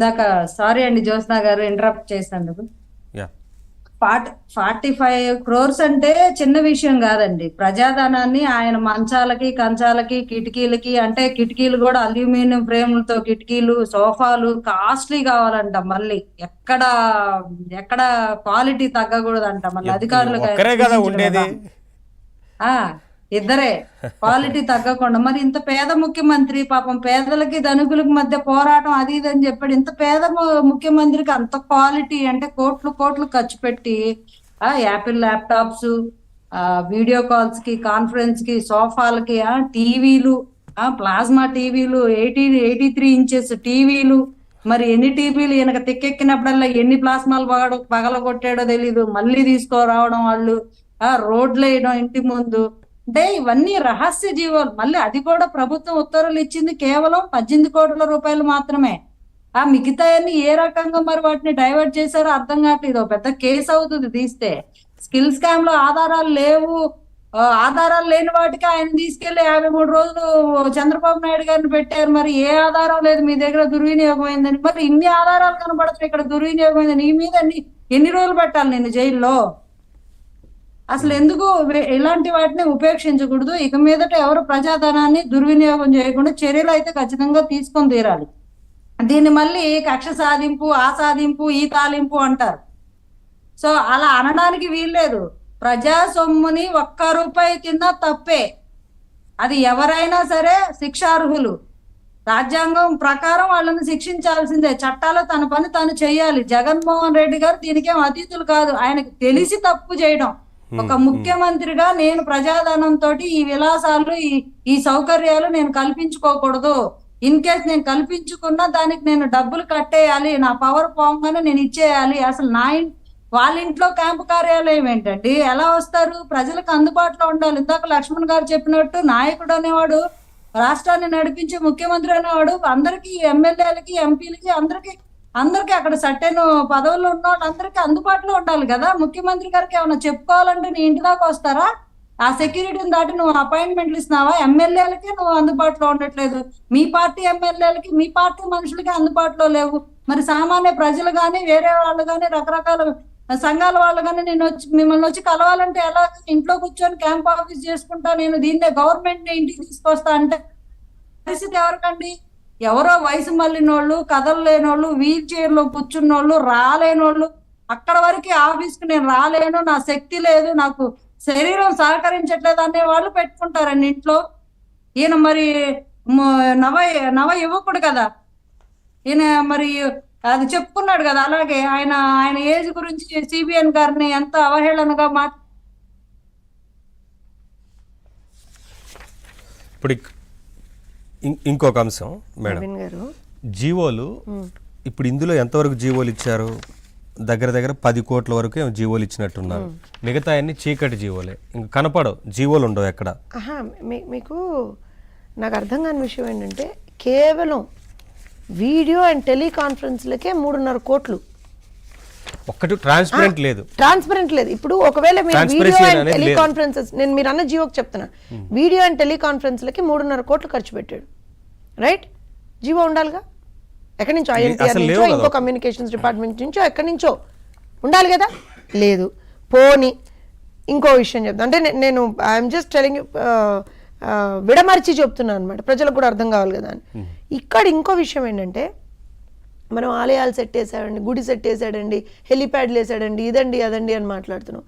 ఇందాక సారీ అండి జ్యోత్స్న గారు ఇంటరప్ట్ చేసినందుకు. యా 45 crores అంటే చిన్న విషయం కాదండి. ప్రజాధనాన్ని ఆయన మంచాలకి కంచాలకి కిటికీలకి, అంటే కిటికీలు కూడా అల్యూమినియం ఫ్రేములతో కిటికీలు, సోఫాలు కాస్ట్లీ కావాలంట. మళ్ళీ ఎక్కడ ఎక్కడ క్వాలిటీ తగ్గకూడదంట. మళ్ళీ అధికారులకు ఆయన ఒక్కరే కదా సూచించిన ఉండేది. విధానం. ఆ ఇద్దరే క్వాలిటీ తగ్గకుండా. మరి ఇంత పేద ముఖ్యమంత్రి, పాపం పేదలకి ధనికులకి మధ్య పోరాటం అది ఇది అని చెప్పాడు. ఇంత పేద ముఖ్యమంత్రికి అంత క్వాలిటీ అంటే కోట్లు కోట్లు ఖర్చు పెట్టి యాపిల్ ల్యాప్టాప్స్, వీడియో కాల్స్ కి, కాన్ఫరెన్స్ కి, సోఫాలకి, టీవీలు, ప్లాస్మా టీవీలు, 83 inches టీవీలు. మరి ఎన్ని టీవీలు ఈయనకు తిక్కెక్కినప్పుడల్లా ఎన్ని ప్లాస్మాలు పగలగొట్టాడో తెలీదు. మళ్ళీ తీసుకురావడం వాళ్ళు, రోడ్లు వేయడం ఇంటి ముందు. అంటే ఇవన్నీ రహస్య జీవాలు. మళ్ళీ అది కూడా ప్రభుత్వం ఉత్తర్వులు ఇచ్చింది కేవలం 18 కోట్ల రూపాయలు మాత్రమే. మిగతాయన్ని ఏ రకంగా మరి వాటిని డైవర్ట్ చేశారో అర్థం కావట్లేదు. పెద్ద కేసు అవుతుంది తీస్తే. స్కిల్ స్కామ్ లో ఆధారాలు లేవు, ఆధారాలు లేని వాటికి ఆయన తీసుకెళ్లి 53 రోజులు చంద్రబాబు నాయుడు గారిని పెట్టారు. మరి ఏ ఆధారం లేదు మీ దగ్గర దుర్వినియోగం అయిందని. మరి ఇన్ని ఆధారాలు కనబడుతున్నాయి ఇక్కడ దుర్వినియోగం అయిందని. నీ మీద ఎన్ని రోజులు పెట్టాలి నేను జైల్లో? అసలు ఎందుకు ఇలాంటి వాటిని ఉపేక్షించకూడదు. ఇక మీదట ఎవరు ప్రజాధనాన్ని దుర్వినియోగం చేయకుండా చర్యలు అయితే ఖచ్చితంగా తీసుకొని తీరాలి. దీన్ని మళ్ళీ కక్ష సాధింపు, ఆ సాధింపు, ఈ తాలింపు అంటారు. సో అలా అనడానికి వీల్లేదు. ప్రజా సొమ్ముని ఒక్క రూపాయి తిన్నా తప్పే. అది ఎవరైనా సరే శిక్షార్హులు. రాజ్యాంగం ప్రకారం వాళ్ళని శిక్షించాల్సిందే. చట్టాలు తన పని తాను చేయాలి. జగన్మోహన్ రెడ్డి గారు దీనికేం అతీతులు కాదు. ఆయనకు తెలిసి తప్పు చేయడం. ఒక ముఖ్యమంత్రిగా నేను ప్రజాధనంతో ఈ విలాసాలు, ఈ సౌకర్యాలు నేను కల్పించుకోకూడదు. ఇన్ కేస్ నేను కల్పించుకున్నా దానికి నేను డబ్బులు కట్టేయాలి. నా పవర్ పోగానే నేను ఇచ్చేయాలి. అసలు వాళ్ళ ఇంట్లో క్యాంపు కార్యాలయం ఏంటండి? ఎలా వస్తారు? ప్రజలకు అందుబాటులో ఉండాలి. ఇందాక లక్ష్మణ్ గారు చెప్పినట్టు నాయకుడు అనేవాడు, రాష్ట్రాన్ని నడిపించే ముఖ్యమంత్రి అనేవాడు అందరికీ, ఎమ్మెల్యేలకి, ఎంపీలకి, అందరికీ అక్కడ సర్టెన్ పదవుల్లో ఉన్న వాళ్ళందరికీ అందుబాటులో ఉండాలి కదా. ముఖ్యమంత్రి గారికి ఏమైనా చెప్పుకోవాలంటే నీ ఇంటి దాకా వస్తారా? ఆ సెక్యూరిటీని దాటి నువ్వు అపాయింట్మెంట్లు ఇస్తున్నావా? ఎమ్మెల్యేలకి నువ్వు అందుబాటులో ఉండట్లేదు. మీ పార్టీ ఎమ్మెల్యేలకి, మీ పార్టీ మనుషులకి అందుబాటులో లేవు. మరి సామాన్య ప్రజలు కానీ, వేరే వాళ్ళు కానీ, రకరకాల సంఘాల వాళ్ళు కానీ మిమ్మల్ని వచ్చి కలవాలంటే ఎలా? ఇంట్లో కూర్చొని క్యాంప్ ఆఫీస్ చేసుకుంటా, నేను దీన్నే గవర్నమెంట్ ని ఇంటికి తీసుకొస్తా అంటే పరిస్థితి ఎవరికండి? ఎవరో వయసు మళ్ళినోళ్ళు, కథలు లేనోళ్ళు, వీల్ చైర్ లో కూర్చున్నోళ్ళు, రాలేనోళ్ళు, అక్కడ వరకు ఆఫీస్కి నేను రాలేను, నా శక్తి లేదు, నాకు శరీరం సహకరించట్లేదు అనే వాళ్ళు పెట్టుకుంటారండి ఇంట్లో. ఈయన మరి నవ యువకుడు కదా ఈయన. మరి అది చెప్పుకున్నాడు కదా. అలాగే ఆయన ఏజ్ గురించి సిబిఎన్ గారిని ఎంత అవహేళనగా ఇప్పుడు ఇంకొక అంశం మేడం, జీవోలు ఇప్పుడు ఇందులో ఎంతవరకు జీవోలు ఇచ్చారు? దగ్గర 10 కోట్ల వరకు ఏమో జీవోలు ఇచ్చినట్టున్నారు. మిగతా అన్ని చీకటి జీవోలే, ఇంకా కనపడవు, జీవోలు ఉండవు ఎక్కడ. మీకు నాకు అర్థం కాని విషయం ఏంటంటే, కేవలం వీడియో అండ్ టెలికాన్ఫరెన్స్లకే 3.5 కోట్లు. ఒక్కటి ట్రాన్స్పరెంట్ లేదు. ఇప్పుడు ఒకవేళ మీరు వీడియో అండ్ టెలికాన్ఫరెన్సెస్, నేను మీరు అన్న జీవోకి చెప్తున్నా, వీడియో అండ్ టెలికాన్ఫరెన్స్లకి 3.5 కోట్లు ఖర్చు పెట్టాడు. రైట్? జీవో ఉండాలిగా. ఎక్కడి నుంచో, ఐఎన్టీఆర్ నుంచో, ఇంకో కమ్యూనికేషన్స్ డిపార్ట్మెంట్ నుంచో, ఎక్కడి నుంచో ఉండాలి కదా. లేదు. పోనీ ఇంకో విషయం చెప్తాను, అంటే నేను ఐఎమ్ జస్ట్ టెలింగ్, విడమర్చి చెప్తున్నాను అనమాట, ప్రజలకు కూడా అర్థం కావాలి కదా అని. ఇక్కడ ఇంకో విషయం ఏంటంటే, మనం ఆలయాలు సెట్ వేసాడండి, గుడి సెట్ వేసాడండి, హెలిప్యాడ్లు వేసాడండి, ఇదండి అదండి అని మాట్లాడుతున్నాం.